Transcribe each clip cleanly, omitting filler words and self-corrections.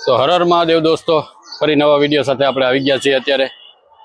તો હર હર મહાદેવ દોસ્તો, ફરી નવા વિડીયો સાથે આપણે આવી ગયા છીએ। અત્યારે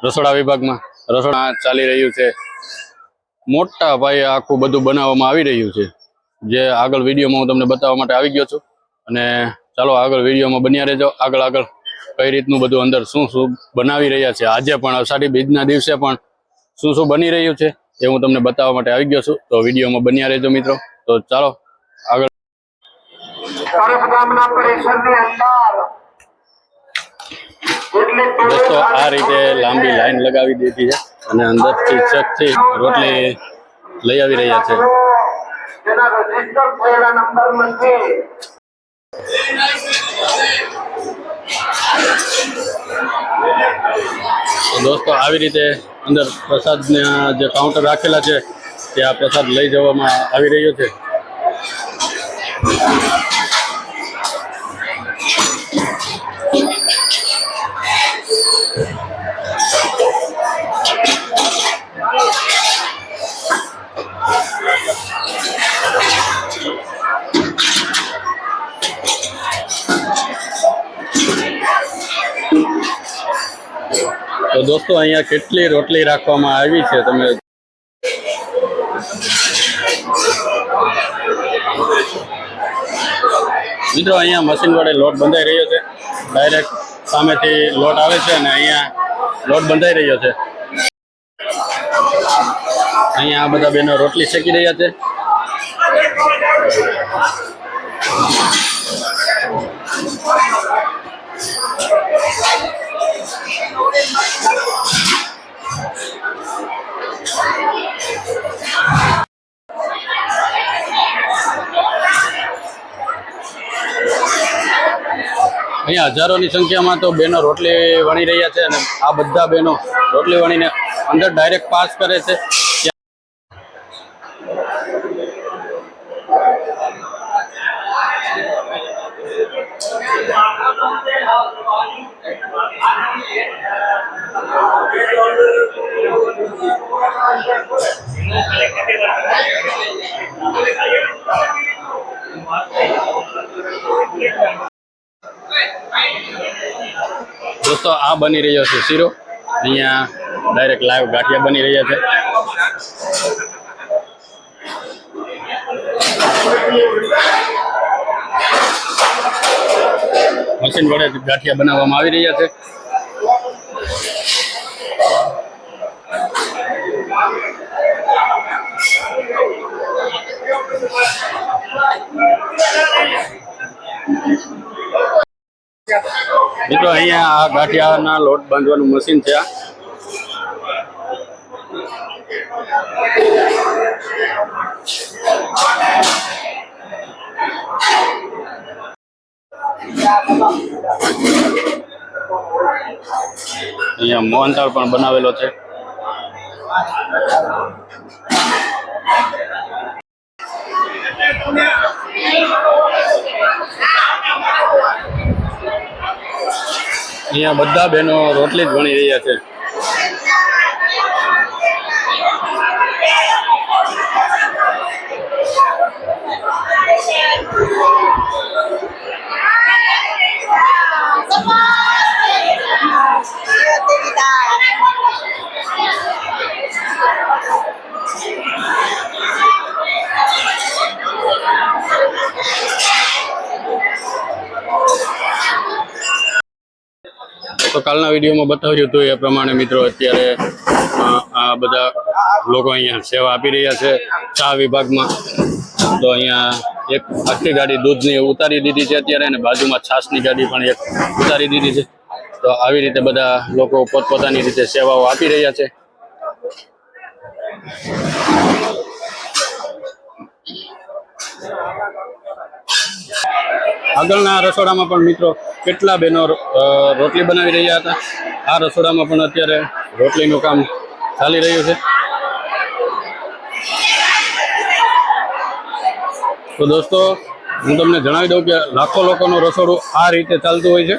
રસોડા વિભાગમાં રસોડા ચાલી રહ્યું છે। મોટા પાયે આખું બધું બનાવવામાં આવી રહ્યું છે, જે આગળ વિડીયોમાં હું તમને બતાવવા માટે આવી ગયો છું। અને ચાલો આગળ વિડીયોમાં બન્યા રહેજો। આગળ કઈ રીતનું બધું અંદર શું શું બનાવી રહ્યા છે, આજે પણ અષાઢી બીજના દિવસે પણ શું શું બની રહ્યું છે એ હું તમને બતાવવા માટે આવી ગયો છું। તો વિડીયોમાં બન્યા રહેજો મિત્રો। તો ચાલો આગળ। દોસ્તો આ રીતે લાંબી લાઈન લગાવી દીધી છે અને અંદરથી ચકથી રોટલી લઈ આવી રહ્યા છે। તો દોસ્તો આવી રીતે અંદર પ્રસાદના જે કાઉન્ટર રાખેલા છે ત્યાં પ્રસાદ લઈ જવામાં આવી રહ્યો છે। તો દોસ્તો અહીંયા કેટલી રોટલી રાખવામાં આવી છે તમે મિત્રો। અહીંયા મશીન વડે લોટ બંધાઈ રહ્યો છે। ડાયરેક્ટ સામેથી લોટ આવે છે અને અહીંયા લોટ બંધાઈ રહ્યો છે। અહીંયા આ બધા બહેનો રોટલી શેકી રહ્યા છે। અહીંયા હજારોની સંખ્યામાં તો બહેનો રોટલી વણી રહ્યા છે અને આ બધા બહેનો રોટલી વણીને અંદર ડાયરેક્ટ પાસ કરે છે। દોસ્તો આ બની રહ્યો છે શીરો। અહીંયા ડાયરેક્ટ લાઈવ ગાંઠિયા બની રહ્યા છે। મશીન વડે ગાંઠિયા બનાવવામાં આવી રહ્યા છે। મિત્રો અહીંયા આ ગાંઠિયાના લોટ બાંધવાનું મશીન છે। અહીંયા મોહનથાળ પણ બનાવેલો છે। અહીંયા બધા બહેનો રોટલી જ વણી રહ્યા છે। તો કાલના વિડીયોમાં બતાવ્યું હતું એ પ્રમાણે મિત્રો અત્યારે આ બધા લોકો અહીંયા સેવા આપી રહ્યા છે ચા વિભાગમાં। તો અહીંયા એક આખી ગાડી દૂધની ઉતારી દીધી છે અત્યારે, અને બાજુમાં છાશની ગાડી પણ એક ઉતારી દીધી છે। તો આવી રીતે બધા લોકો પોતપોતાની રીતે સેવાઓ આપી રહ્યા છે। આગળના રસોડામાં પણ મિત્રો કેટલા બહેનો રોટલી બનાવી રહ્યા હતા। આ રસોડામાં પણ અત્યારે રોટલીનું કામ ચાલી રહ્યું છે। તો દોસ્તો હું તમને જણાવી દઉં કે લાખો લોકોનું રસોડું આ રીતે ચાલતું હોય છે।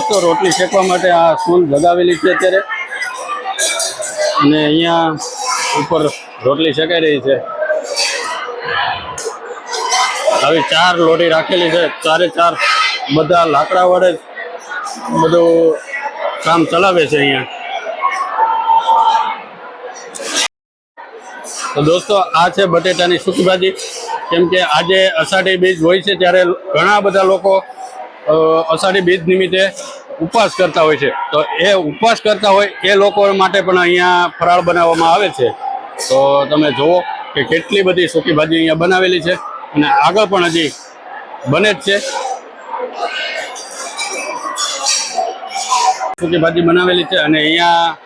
દોસ્તો રોટલી શેકવા માટે આ ચૂલ લગાવેલી છે અત્યારે, અને અહીંયા ઉપર રોટલી શેકાઈ રહી છે. આવી 4 લોટી રાખેલી છે, 4 બધા લાકડા વડે બધું કામ ચલાવે છે અહીંયા. તો દોસ્તો આ છે બટેટાની સૂકી ભાજી. કેમ કે આજે અષાઢી બીજ હોય છે ત્યારે ઘણા બધા લોકો અષાઢી બીજ નિમિત્તે ઉપવાસ કરતા હોય છે. તો એ ઉપવાસ કરતા હોય એ લોકો માટે પણ અહીંયા ફરાળ બનાવવામાં આવે છે. તો તમે જુઓ કે કેટલી બધી સૂકી ભાજી અહીંયા બનાવેલી છે, અને આગળ પણ હજી બને જ છે. સૂકી ભાજી બનાવેલી છે, અને અહીંયા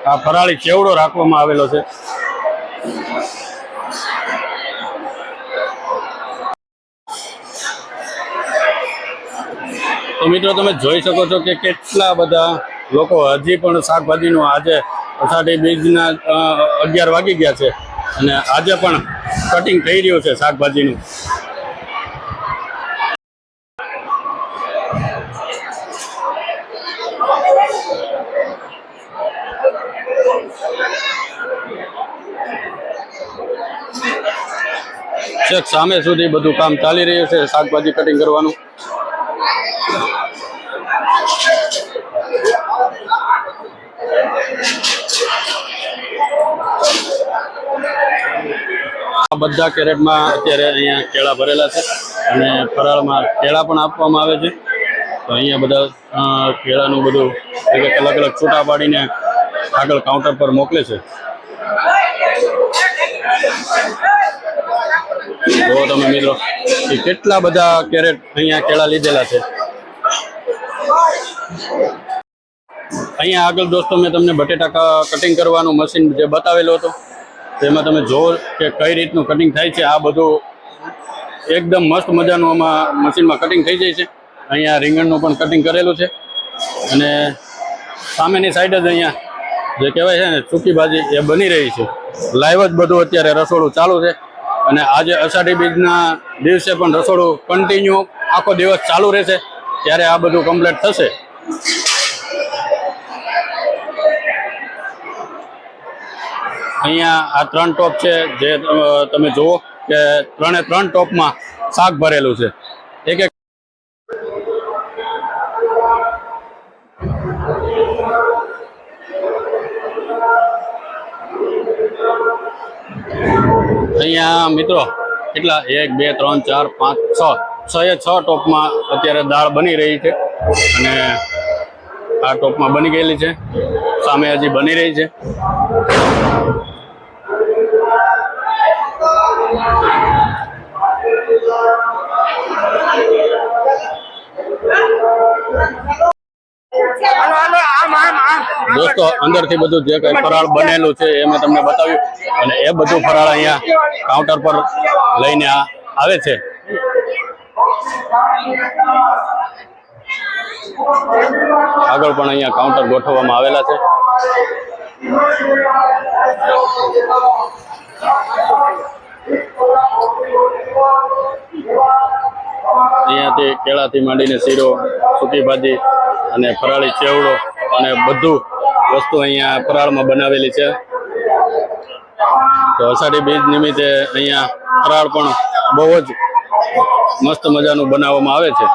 આ ફરાળી ચેવડો રાખવામાં આવેલો છે. તો મિત્રો તમે જોઈ શકો છો કે કેટલા બધા લોકો હજી પણ શાકભાજીનું, આજે અષાઢી બીજના 11 વાગી ગયા છે, અને આજે પણ કટિંગ થઈ રહ્યું છે શાકભાજીનું. છેક સામે સુધી બધું કામ ચાલી રહ્યું છે શાકભાજી કટિંગ કરવાનું. આ બધા કેરેટમાં અત્યારે અહીંયા કેળા ભરેલા છે, અને ફરાળમાં કેળા પણ આપવામાં આવે છે. તો અહીંયા બધા કેળાનું બધું અલગ અલગ છૂટા પાડીને આગળ કાઉન્ટર પર મોકલે છે. જો તમે મિત્રો કે કેટલા બધા કેરેટ અહીંયા કેળા લીધેલા છે. અહીંયા આગળ દોસ્તો મેં તમને બટેટા કટિંગ કરવાનું મશીન જે બતાવેલું હતું, તેમાં તમે જુઓ કે કઈ રીતનું કટિંગ થાય છે. આ બધું એકદમ મસ્ત મજાનું આમાં મશીનમાં કટિંગ થઈ જાય છે. અહીંયા રીંગણનું પણ કટિંગ કરેલું છે, અને સામેની સાઈડ જ અહીંયા જે કહેવાય છે ને સૂકી ભાજી એ બની રહી છે. લાઈવ જ બધું અત્યારે રસોડું ચાલુ છે, અને આજે અષાઢી બીજના દિવસે પણ રસોડું કન્ટિન્યુ આખો દિવસ ચાલુ રહેશે. ત્યારે આ બધું કમ્પ્લીટ થશે. અહીંયા આ 3 ટોપ છે, જે તમે જુઓ કે 3 ટોપમાં શાક ભરેલું છે. એક અહીંયા મિત્રો કેટલા 1 2 3 4 5 6 ટોપમાં અત્યારે દાળ બની રહી છે, અને આ ટોપમાં બની ગયેલી છે. સામે હજી બની રહી છે. દોસ્તો અંદરથી બધું જે કઈ ફરાળ બનેલું છે એ મેં તમને બતાવ્યું, અને એ બધું ફરાળ અહીંયા કાઉન્ટર પર લઈને આવે છે. આગળ પણ અહીંયા કાઉન્ટર ગોઠવવામાં આવેલા છે. અહીંયાથી કેળાથી માંડીને શીરો, સૂકી ભાજી અને ફરાળી ચેવડો અને બધું વસ્તુ અહીંયા ફરાળમાં બનાવેલી છે. તો અષાઢી બીજ નિમિત્તે અહીંયા ફરાળ પણ બહુ જ મસ્ત મજાનું બનાવવામાં આવે છે.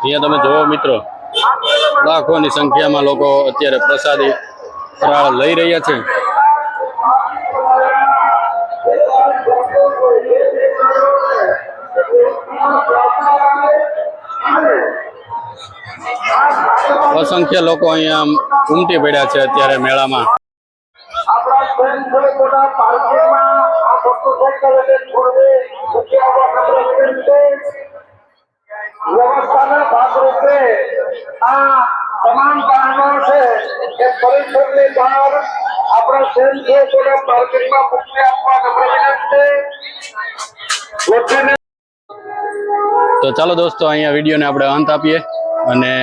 અહીંયા તમે જુઓ મિત્રો, લાખોની સંખ્યામાં લોકો અત્યારે પ્રસાદી ફરાળ લઈ રહ્યા છે. અસંખ્ય લોકો અહીંયા ઉમટી પડ્યા છે અત્યારે મેળામાં. વ્યવસ્થાના ભાગરૂપે આ તમામ કારણો છે કે પરિસરની બહાર આપણા સેલ છે થોડા પાર્કિંગમાં મૂકી આપવા નમ્ર વિનંતી. તો ચાલો દોસ્તો અહીંયા વિડીયોને આપણે અંત આપીએ, અને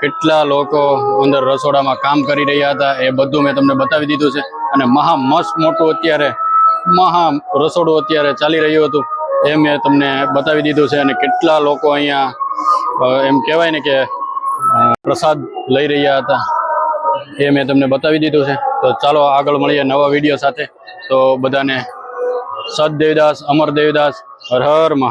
કેટલા લોકો અંદર રસોડામાં કામ કરી રહ્યા હતા એ બધું મેં તમને બતાવી દીધું છે. અને મહા મસ્ત મોટું અત્યારે રસોડું અત્યારે ચાલી રહ્યું હતું એ મેં તમને બતાવી દીધું છે. અને કેટલા લોકો અહીંયા એમ કહેવાય ને કે પ્રસાદ લઈ રહ્યા હતા એ મેં તમને બતાવી દીધું છે. તો ચાલો આગળ મળીએ નવા વિડીયો સાથે. તો બધાને સત દેવદાસ, અમર દેવદાસ, હર હર મહાદેવ.